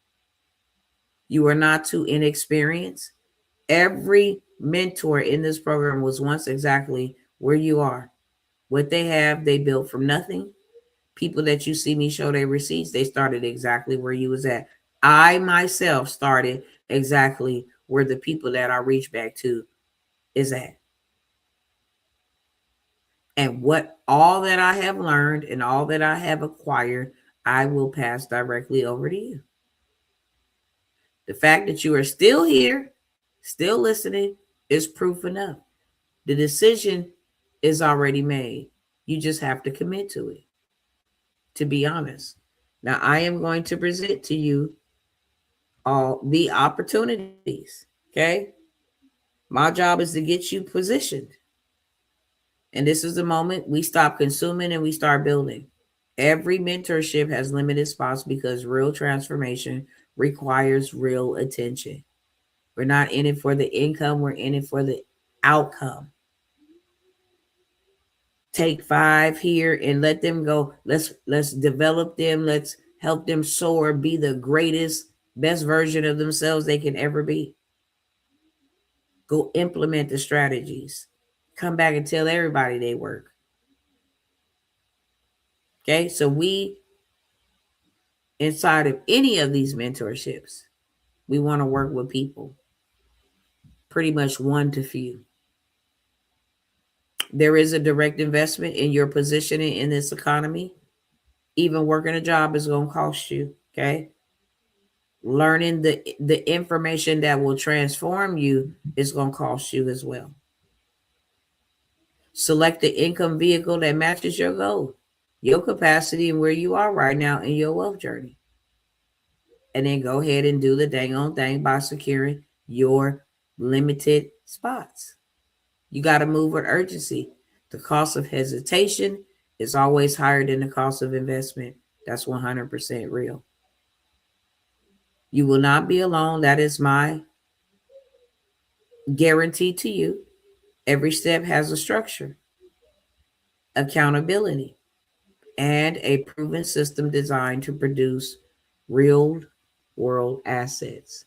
You are not too inexperienced. Every mentor in this program was once exactly where you are. What they have, they built from nothing. People that you see me show their receipts, they started exactly where you was at. I myself started exactly where the people that I reach back to is at. And what all that I have learned and all that I have acquired, I will pass directly over to you. The fact that you are still here, still listening, is proof enough. The decision is already made. You just have to commit to it, to be honest. Now, I am going to present to you all the opportunities. Okay. My job is to get you positioned. And this is the moment we stop consuming and we start building. Every mentorship has limited spots because real transformation requires real attention. We're not in it for the income, we're in it for the outcome. Take 5 here and let them go. Let's develop them. Let's help them soar, be the greatest, best version of themselves they can ever be. Go implement the strategies. Come back and tell everybody they work. Okay, so we, inside of any of these mentorships, we want to work with people, pretty much one to few. There is a direct investment in your positioning in this economy. Even working a job is going to cost you. Okay, learning the information that will transform you is going to cost you as well. Select the income vehicle that matches your goal, your capacity, and where you are right now in your wealth journey. And then go ahead and do the dang on thing by securing your limited spots. You got to move with urgency. The cost of hesitation is always higher than the cost of investment. That's 100% real. You will not be alone. That is my guarantee to you. Every step has a structure, accountability, and a proven system designed to produce real world assets.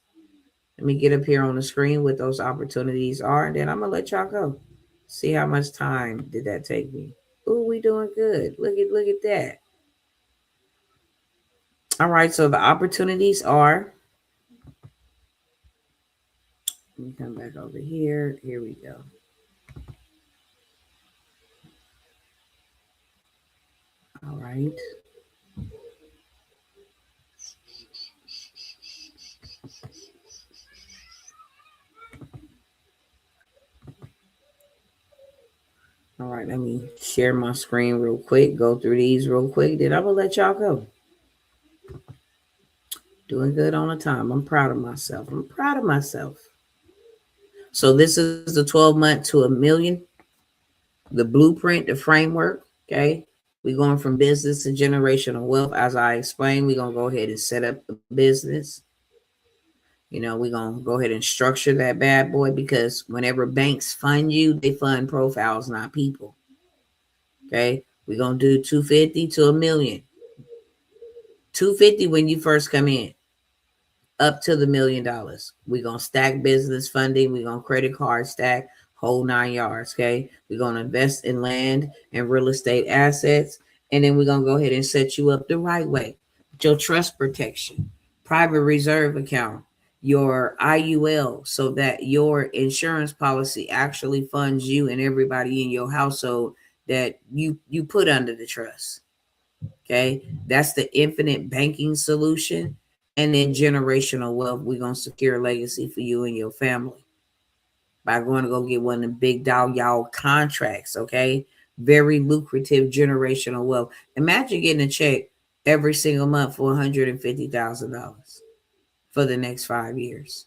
Let me get up here on the screen what those opportunities are, and then I'm gonna let y'all go. See how much time did that take me. Oh, we doing good. Look at that. All right, so the opportunities are, let me come back over here. Here we go. All right. All right, let me share my screen real quick, go through these real quick, then I'm gonna let y'all go. Doing good on the time. I'm proud of myself. I'm proud of myself. So this is the 12-month to a million, the blueprint, the framework. Okay. We're going from business to generational wealth. As I explained, we're going to go ahead and set up the business. You know, we're going to go ahead and structure that bad boy, because whenever banks fund you, they fund profiles, not people. Okay. We're going to do 250 to a million. 250 when you first come in, up to the $1 million. We're going to stack business funding. We're going to credit card stack, whole 9 yards. Okay. We're going to invest in land and real estate assets. And then we're going to go ahead and set you up the right way. Your trust protection, private reserve account, your IUL, so that your insurance policy actually funds you and everybody in your household that you put under the trust. Okay. That's the infinite banking solution. And then generational wealth. We're going to secure legacy for you and your family by going to go get one of the big dog y'all contracts. Okay. Very lucrative generational wealth. Imagine getting a check every single month for $150,000 for the next 5 years.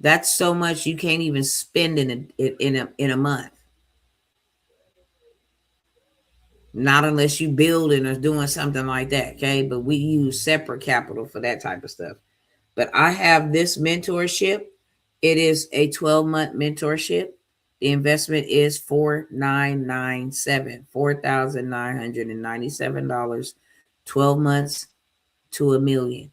That's so much you can't even spend in a month. Not unless you building or doing something like that. Okay. But we use separate capital for that type of stuff. But I have this mentorship. It is a 12-month mentorship. The investment is $4,997, 12 months to $1 million.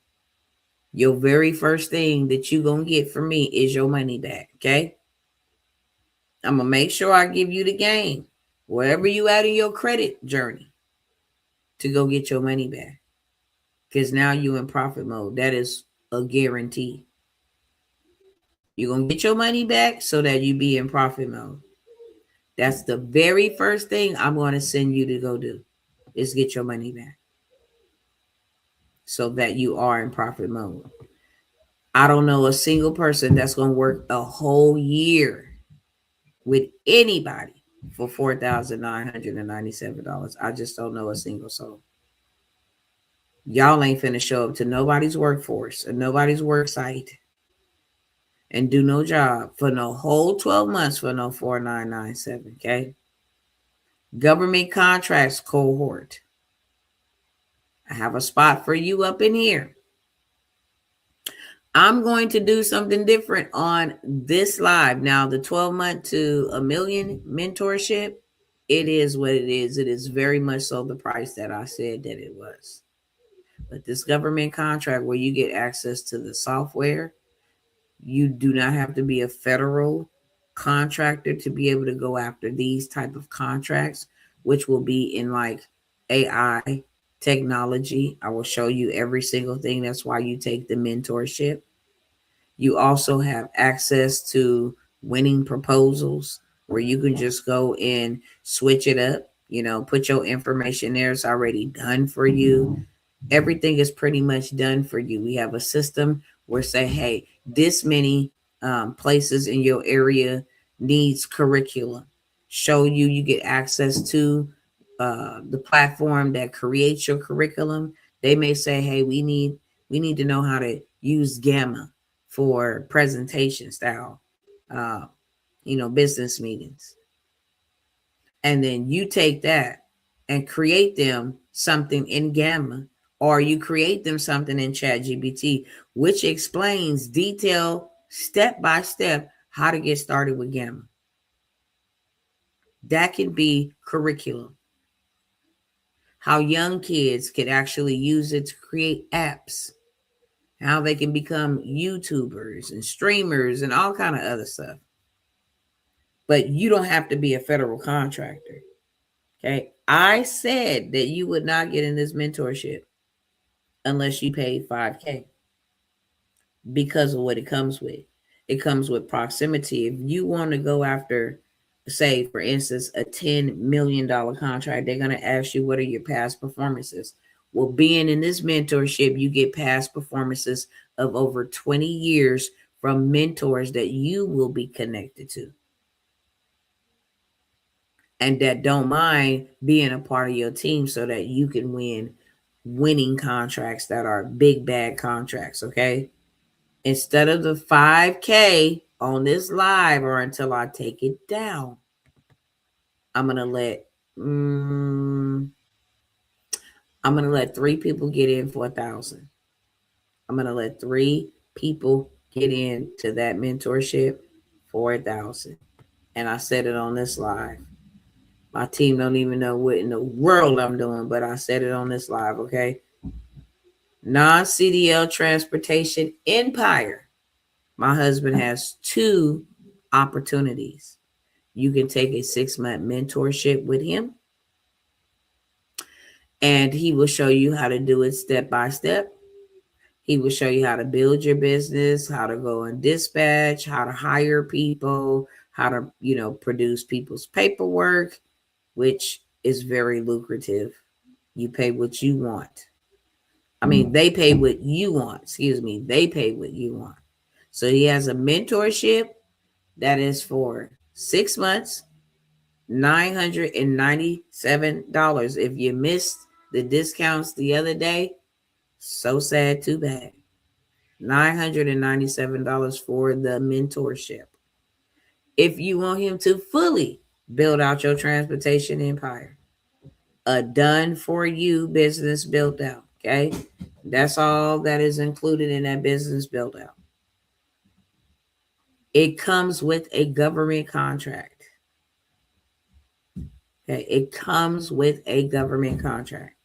Your very first thing that you're going to get from me is your money back. Okay. I'm going to make sure I give you the game wherever you at in your credit journey to go get your money back. Because now you in profit mode. That is a guarantee. You're going to get your money back so that you be in profit mode. That's the very first thing I'm going to send you to go do is get your money back so that you are in profit mode. I don't know a single person that's going to work a whole year with anybody for $4,997. I just don't know a single soul. Y'all ain't finna show up to nobody's workforce or nobody's work site and do no job for no whole 12 months for no 4,997. Okay. Government contracts cohort. I have a spot for you up in here. I'm going to do something different on this live. Now, the 12-month to $1 million mentorship, it is what it is. It is very much so the price that I said that it was. But this government contract where you get access to the software, you do not have to be a federal contractor to be able to go after these type of contracts, which will be in like AI technology. I will show you every single thing. That's why you take the mentorship. You also have access to winning proposals where you can just go and switch it up, put your information there. It's already done for you. Everything is pretty much done for you. We have a system where say, hey, this many places in your area needs curriculum. Show you get access to the platform that creates your curriculum. They may say, hey, we need to know how to use Gamma for presentation style, business meetings. And then you take that and create them something in Gamma, or you create them something in ChatGPT, which explains detail step by step how to get started with Gamma. That can be curriculum. How young kids can actually use it to create apps. How they can become YouTubers and streamers and all kind of other stuff. But you don't have to be a federal contractor. Okay. I said that you would not get in this mentorship unless you paid $5,000 because of what it comes with. It comes with proximity. If you want to go after, say, for instance, a $10 million contract, they're going to ask you, what are your past performances? Well, being in this mentorship, you get past performances of over 20 years from mentors that you will be connected to and that don't mind being a part of your team so that you can winning contracts that are big bad contracts. Okay. Instead of the $5,000 on this live or until I take it down, I'm going to let 3 people get in for $1,000. I'm going to let 3 people get into that mentorship for $1,000. And I said it on this live. My team don't even know what in the world I'm doing, but I said it on this live, okay? Non-CDL transportation empire. My husband has 2 opportunities. You can take a 6-month mentorship with him, and he will show you how to do it step by step. He will show you how to build your business, how to go and dispatch, how to hire people, how to, produce people's paperwork, which is very lucrative. You pay what you want. I mean, they pay what you want. Excuse me. They pay what you want. So he has a mentorship that is for 6 months, $997. If you missed the discounts the other day, so sad, too bad. $997 for the mentorship. If you want him to fully build out your transportation empire, a done for you business built out. Okay. That's all that is included in that business build out. It comes with a government contract. Okay. It comes with a government contract.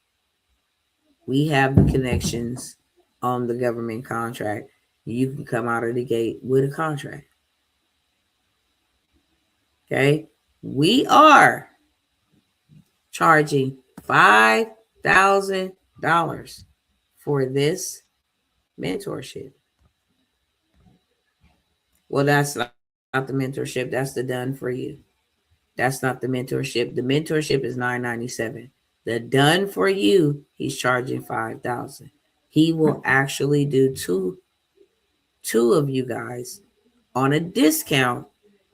We have the connections on the government contract. You can come out of the gate with a contract. Okay. We are charging $5,000 for this mentorship. Well, that's not the mentorship. That's the done for you. That's not the mentorship. The mentorship is $997. The done for you, he's charging $5,000. He will actually do two of you guys on a discount.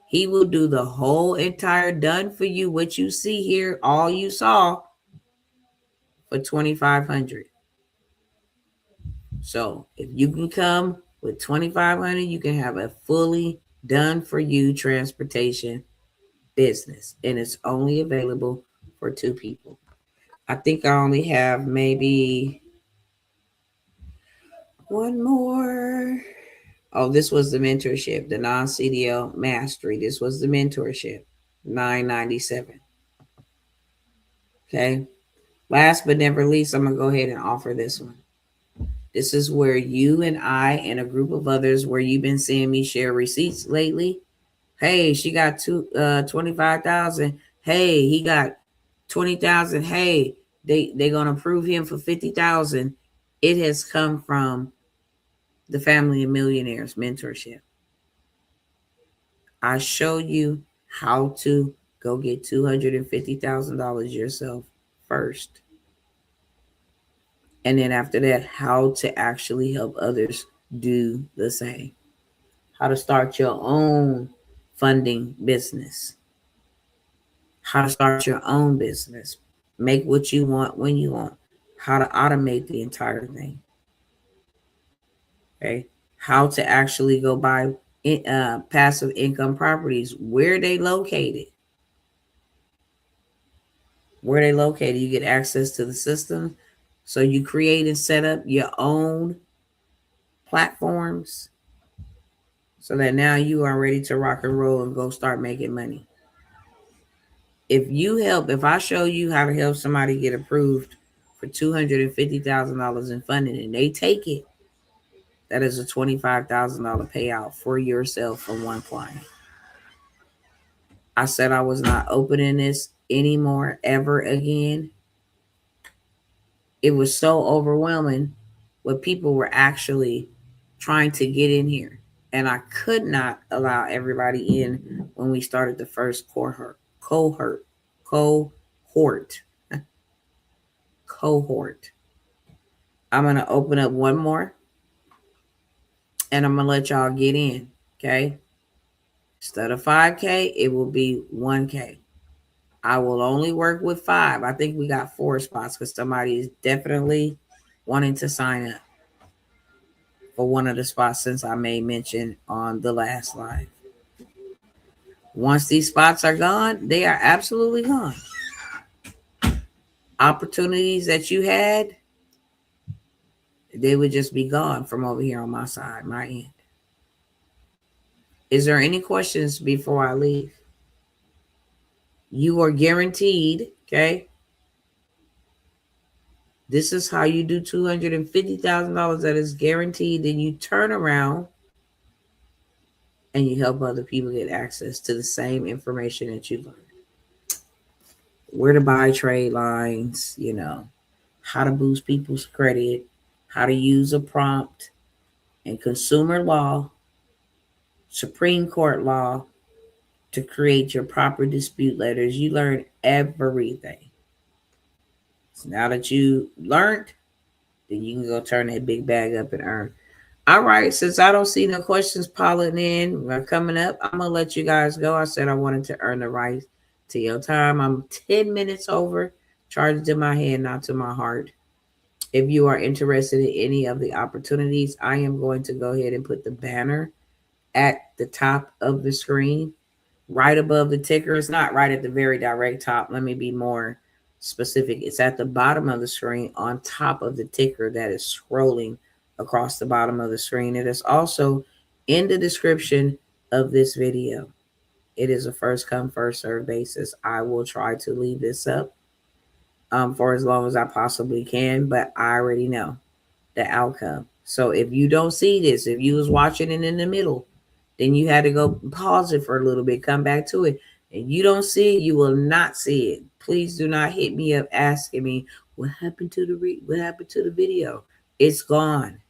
He will do the whole entire done for you, what you see here, all you saw, for $2,500. So if you can come with $2,500, you can have a fully done for you transportation business, and it's only available for 2 people. I think I only have maybe one more. Oh, this was the mentorship, the non-CDL mastery. This was the mentorship, $997. Okay. Last but never least, I'm gonna go ahead and offer this one. This is where you and I and a group of others, where you've been seeing me share receipts lately. Hey, she got 25,000. Hey, he got 20,000. Hey, they're gonna approve him for 50,000. It has come from the Family of Millionaires mentorship. I show you how to go get $250,000 yourself first. And then after that, how to actually help others do the same. How to start your own funding business. How to start your own business. Make what you want when you want. How to automate the entire thing. Okay. How to actually go buy passive income properties. Where they located. Where they located. You get access to the system. So you create and set up your own platforms, so that now you are ready to rock and roll and go start making money. If I show you how to help somebody get approved for $250,000 in funding and they take it, that is a $25,000 payout for yourself from one client. I said I was not opening this anymore ever again. It was so overwhelming what people were actually trying to get in here. And I could not allow everybody in when we started the first cohort. I'm going to open up one more and I'm going to let y'all get in. Okay. Instead of 5K, it will be 1K. I will only work with 5. I think we got 4 spots because somebody is definitely wanting to sign up for one of the spots, since I made mention on the last live. Once these spots are gone, they are absolutely gone. Opportunities that you had, they would just be gone from over here on my side, my end. Is there any questions before I leave? You are guaranteed, okay? This is how you do $250,000 that is guaranteed. Then you turn around and you help other people get access to the same information that you learned. Where to buy trade lines, how to boost people's credit, how to use a prompt, and consumer law, Supreme Court law to create your proper dispute letters. You learn everything. So now that you learned, then you can go turn that big bag up and earn. All right, since I don't see no questions piling in or coming up, I'm gonna let you guys go. I said I wanted to earn the right to your time. I'm 10 minutes over, charged to my head, not to my heart. If you are interested in any of the opportunities, I am going to go ahead and put the banner at the top of the screen, right above the ticker. It's not right at the very direct top. Let me be more specific. It's at the bottom of the screen on top of the ticker that is scrolling across the bottom of the screen. It is also in the description of this video. It is a first come, first serve basis. I will try to leave this up for as long as I possibly can, but I already know the outcome. So if you don't see this, if you was watching it in the middle, then you had to go pause it for a little bit, come back to it. And you don't see it, you will not see it. Please do not hit me up asking me what happened to what happened to the video. It's gone.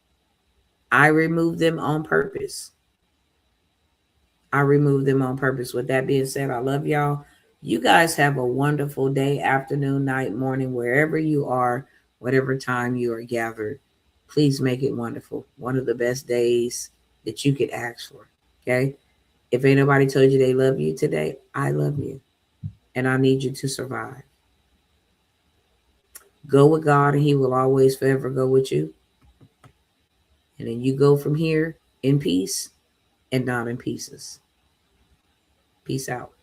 I removed them on purpose. I removed them on purpose. With that being said, I love y'all. You guys have a wonderful day, afternoon, night, morning, wherever you are, whatever time you are gathered. Please make it wonderful. One of the best days that you could ask for. Okay? If ain't nobody told you they love you today, I love you. And I need you to survive. Go with God, and He will always forever go with you. And then you go from here in peace and not in pieces. Peace out.